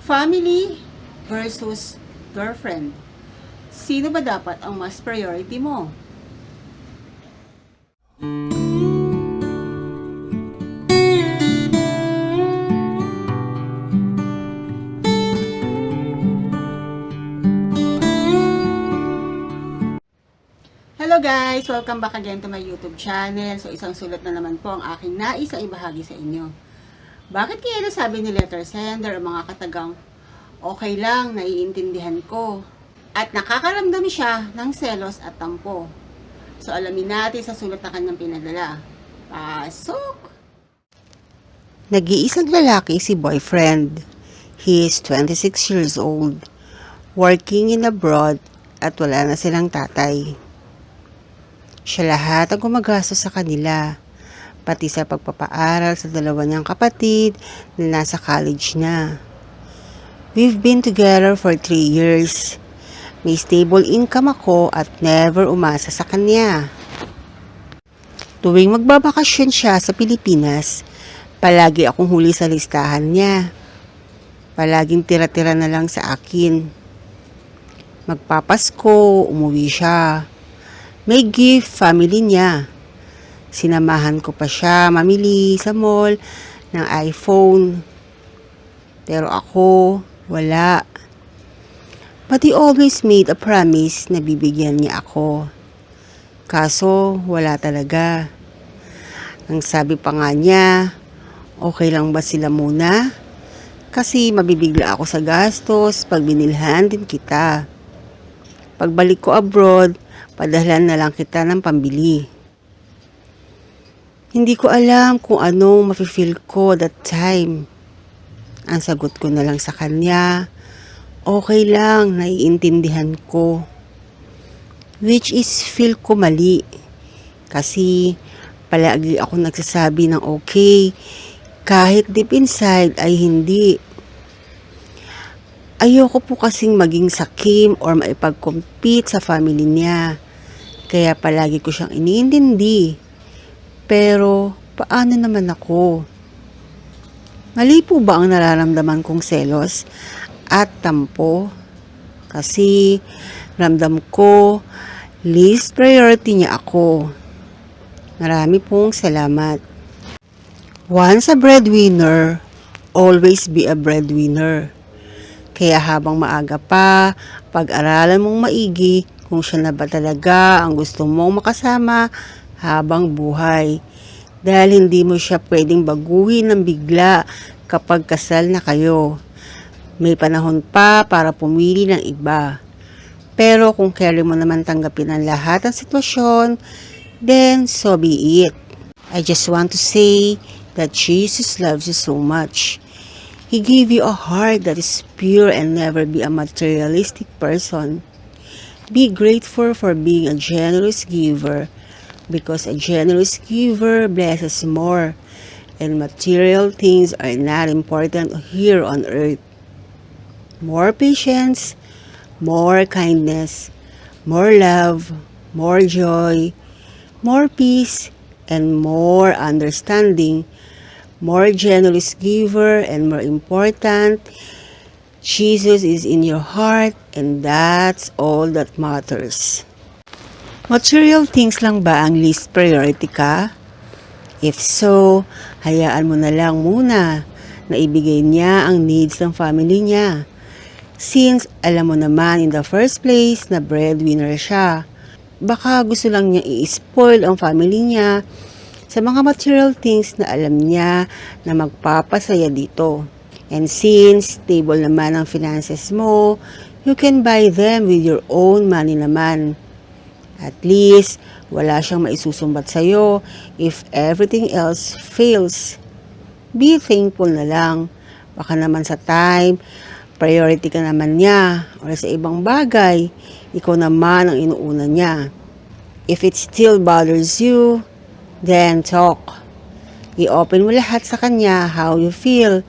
Family versus girlfriend. Sino ba dapat ang mas priority mo? Hello guys! Welcome back again to my YouTube channel. So isang sulat na naman po ang aking nais na ibahagi sa inyo. Bakit kaya nasabi ni letter sender ang mga katagang okay lang, naiintindihan ko, at nakakaramdam siya ng selos at tampo? So alamin natin sa sulat na kanyang pinadala. Pasok! Nag-iisang lalaki si boyfriend. He is 26 years old, working in abroad at wala na silang tatay. Siya lahat ang gumagastos sa kanila, pati sa pagpapaaral sa dalawa niyang kapatid na nasa college na. We've been together for 3 years. May stable income ako at never umasa sa kanya. Tuwing magbabakasyon siya sa Pilipinas, palagi akong huli sa listahan niya. Palaging tira-tira na lang sa akin. Magpapasko, umuwi siya. May gift family niya. Sinamahan ko pa siya mamili sa mall ng iPhone. Pero ako, wala. But he always made a promise na bibigyan niya ako. Kaso, wala talaga. Ang sabi pa nga niya, okay lang ba sila muna? Kasi mabibigla ako sa gastos pag binilhan din kita. Pagbalik ko abroad, padalhan na lang kita ng pambili. Hindi ko alam kung anong mafe-feel ko that time. Ang sagot ko na lang sa kanya, okay lang, naiintindihan ko. Which is feel ko mali. Kasi palagi ako nagsasabi ng okay, kahit deep inside ay hindi. Ayoko po kasing maging sakim or maipag-compete sa family niya. Kaya palagi ko siyang iniintindi. Pero, paano naman ako? Mali po ba ang nararamdaman kong selos at tampo? Kasi, ramdam ko, least priority niya ako. Marami pong salamat. Once a breadwinner, always be a breadwinner. Kaya habang maaga pa, pag-aralan mong maigi kung siya na ba talaga ang gusto mong makasama habang buhay. Dahil hindi mo siya pwedeng baguhin ng bigla kapag kasal na kayo. May panahon pa para pumili ng iba. Pero kung kaya mo naman tanggapin ang lahat ng sitwasyon, then so be it. I just want to say that Jesus loves you so much. He gave you a heart that is pure and never be a materialistic person. Be grateful for being a generous giver because a generous giver blesses more and material things are not important here on earth. More patience, more kindness, more love, more joy, more peace, and more understanding. More generous giver, and more important, Jesus is in your heart and that's all that matters. Material things lang ba ang least priority ka? If so, hayaan mo na lang muna na ibigay niya ang needs ng family niya. Since alam mo naman in the first place na breadwinner siya, baka gusto lang niya i-spoil ang family niya sa mga material things na alam niya na magpapasaya dito. And since stable naman ang finances mo, you can buy them with your own money naman. At least, wala siyang maisusumbat sa'yo if everything else fails. Be thankful na lang. Baka naman sa time, priority ka naman niya or sa ibang bagay, ikaw naman ang inuuna niya. If it still bothers you, then talk. I-open mo lahat sa kanya how you feel,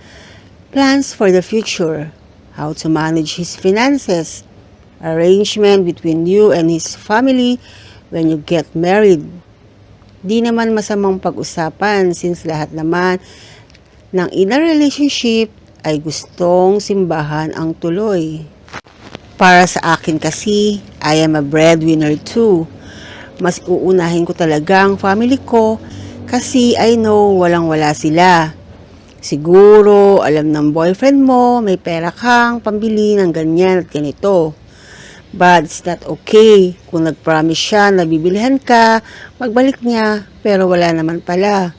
plans for the future, how to manage his finances, arrangement between you and his family when you get married. Di naman masamang pag-usapan since lahat naman ng in a relationship ay gustong simbahan ang tuloy. Para sa akin kasi, I am a breadwinner too. Mas uunahin ko talaga ang family ko kasi I know walang-wala sila. Siguro, alam ng boyfriend mo, may pera kang pambili ng ganyan at ganito. But it's not okay. Kung nag-promise siya na bibilihan ka, magbalik niya, pero wala naman pala.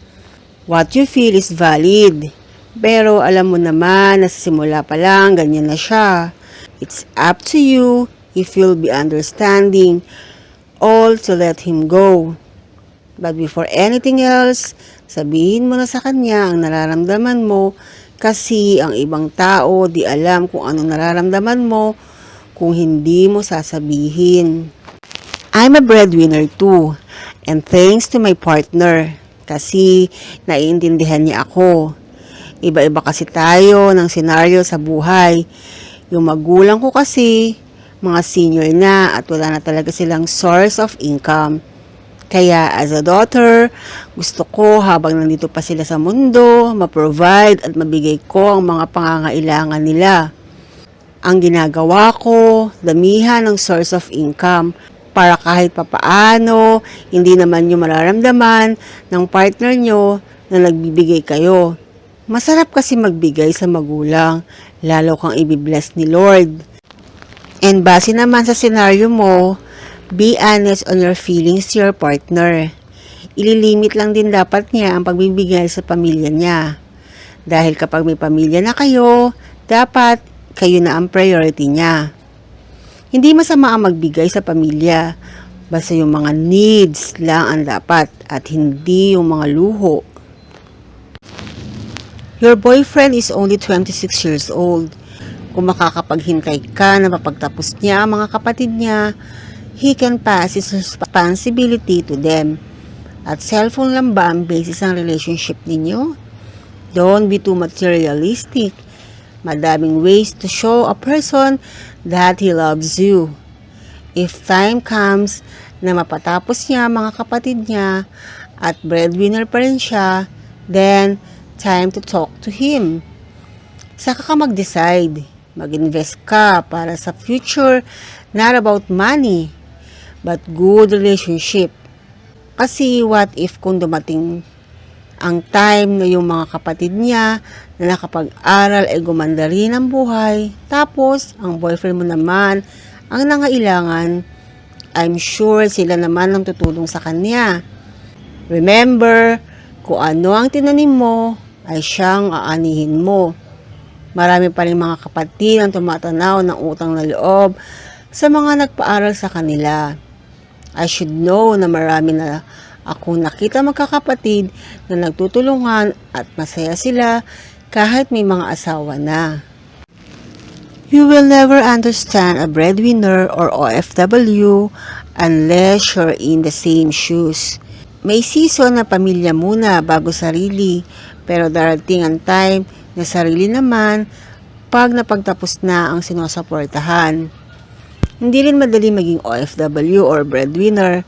What you feel is valid. Pero alam mo naman na sa simula pa lang, ganyan na siya. It's up to you if you'll be understanding all to let him go. But before anything else, sabihin mo na sa kanya ang nararamdaman mo kasi ang ibang tao di alam kung anong nararamdaman mo kung hindi mo sasabihin. I'm a breadwinner too, and thanks to my partner kasi naiintindihan niya ako. Iba-iba kasi tayo ng senaryo sa buhay. Yung magulang ko kasi, mga senior na at wala na talaga silang source of income. Kaya as a daughter, gusto ko habang nandito pa sila sa mundo, ma-provide at mabigay ko ang mga pangangailangan nila. Ang ginagawa ko, damihan ng source of income para kahit papaano, hindi naman nyo mararamdaman ng partner nyo na nagbibigay kayo. Masarap kasi magbigay sa magulang, lalo kang ibibless ni Lord. And base naman sa senaryo mo, be honest on your feelings to your partner. Ililimit lang din dapat niya ang pagbibigay sa pamilya niya. Dahil kapag may pamilya na kayo, dapat kayo na ang priority niya. Hindi masama ang magbigay sa pamilya, basta yung mga needs lang ang dapat at hindi yung mga luho. Your boyfriend is only 26 years old. Kung makakapaghintay ka na mapagtapos niya ang mga kapatid niya, he can pass his responsibility to them. At cellphone lang ba ang basis ng relationship ninyo? Don't be too materialistic. Madaming ways to show a person that he loves you. If time comes na mapatapos niya mga kapatid niya at breadwinner pa rin siya, then time to talk to him. Saka ka mag-decide. Mag-invest ka para sa future, not about money, but good relationship. Kasi what if kung dumating ang time na yung mga kapatid niya na nakapag-aral ay gumanda rin ang buhay, tapos ang boyfriend mo naman ang nangailangan, I'm sure sila naman ang tutulong sa kanya. Remember, kung ano ang tinanim mo, ay siyang aanihin mo. Marami pa rin mga kapatid ang tumatanaw ng utang na loob sa mga nagpaaral sa kanila. I should know na marami na akong nakita magkakapatid na nagtutulungan at masaya sila kahit may mga asawa na. You will never understand a breadwinner or OFW unless you're in the same shoes. May season na pamilya muna bago sarili, pero darating ang time na sarili naman pag napagtapos na ang sinusuportahan. Hindi rin madali maging OFW or breadwinner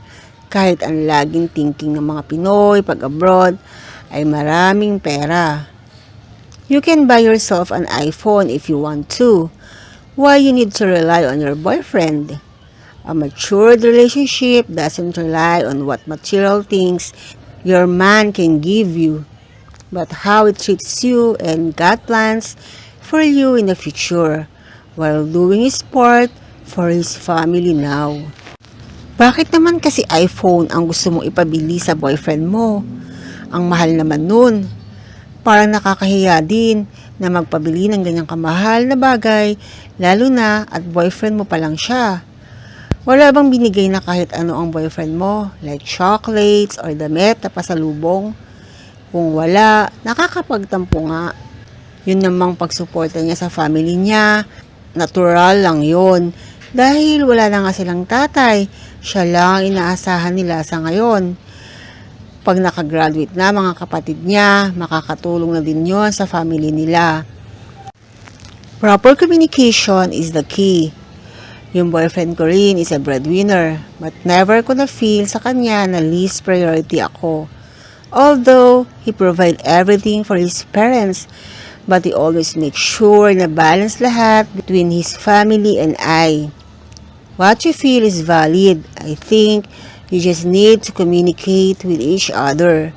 kahit ang laging thinking ng mga Pinoy pag abroad ay maraming pera. You can buy yourself an iPhone if you want to. Why you need to rely on your boyfriend? A matured relationship doesn't rely on what material things your man can give you, but how it treats you and God plans for you in the future while doing his part for his family now. Bakit naman kasi iPhone ang gusto mong ipabili sa boyfriend mo? Ang mahal naman nun. Parang nakakahiya din na magpabili ng ganyang kamahal na bagay, lalo na at boyfriend mo pa lang siya. Wala bang binigay na kahit ano ang boyfriend mo, like chocolates or damit na pasalubong? Kung wala, nakakapagtampo nga. Yun namang pagsuporta niya sa family niya, natural lang yun. Dahil wala na nga silang tatay, siya lang inaasahan nila sa ngayon. Pag nakagraduate na mga kapatid niya, makakatulong na din yun sa family nila. Proper communication is the key. Yung boyfriend ko rin is a breadwinner, but never ko na feel sa kanya na least priority ako. Although, he provide everything for his parents, but he always makes sure na balance lahat between his family and I. What you feel is valid. I think you just need to communicate with each other.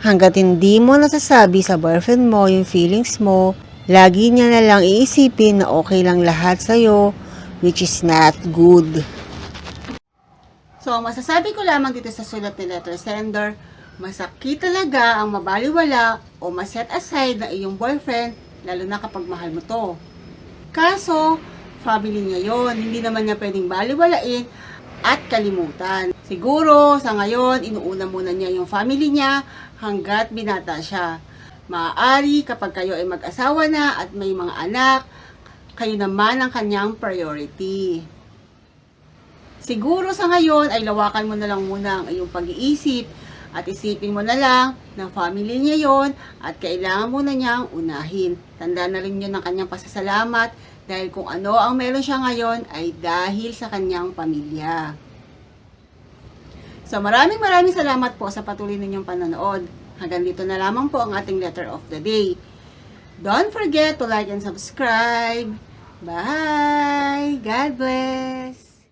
Hanggat hindi mo nasasabi sa boyfriend mo yung feelings mo, lagi niya na lang iisipin na okay lang lahat sa'yo, which is not good. So, masasabi ko lamang dito sa sulat ni letter sender, masakit talaga ang mabaliwala o maset aside na iyong boyfriend, lalo na kapag mahal mo to. Kaso, family niya yon, hindi naman niya pwedeng baliwalain at kalimutan. Siguro, sa ngayon, inuuna muna niya yung family niya hanggat binata siya. Maaari kapag kayo ay mag-asawa na at may mga anak, kayo naman ang kanyang priority. Siguro sa ngayon ay lawakan mo na lang muna ang iyong pag-iisip at isipin mo na lang na family niya yon at kailangan mo na niyang unahin. Tandaan na rin yun ng kanyang pasasalamat dahil kung ano ang meron siya ngayon ay dahil sa kanyang pamilya. So maraming salamat po sa patuloy ninyong panonood. Hanggang dito na lamang po ang ating letter of the day. Don't forget to like and subscribe. Bye! God bless!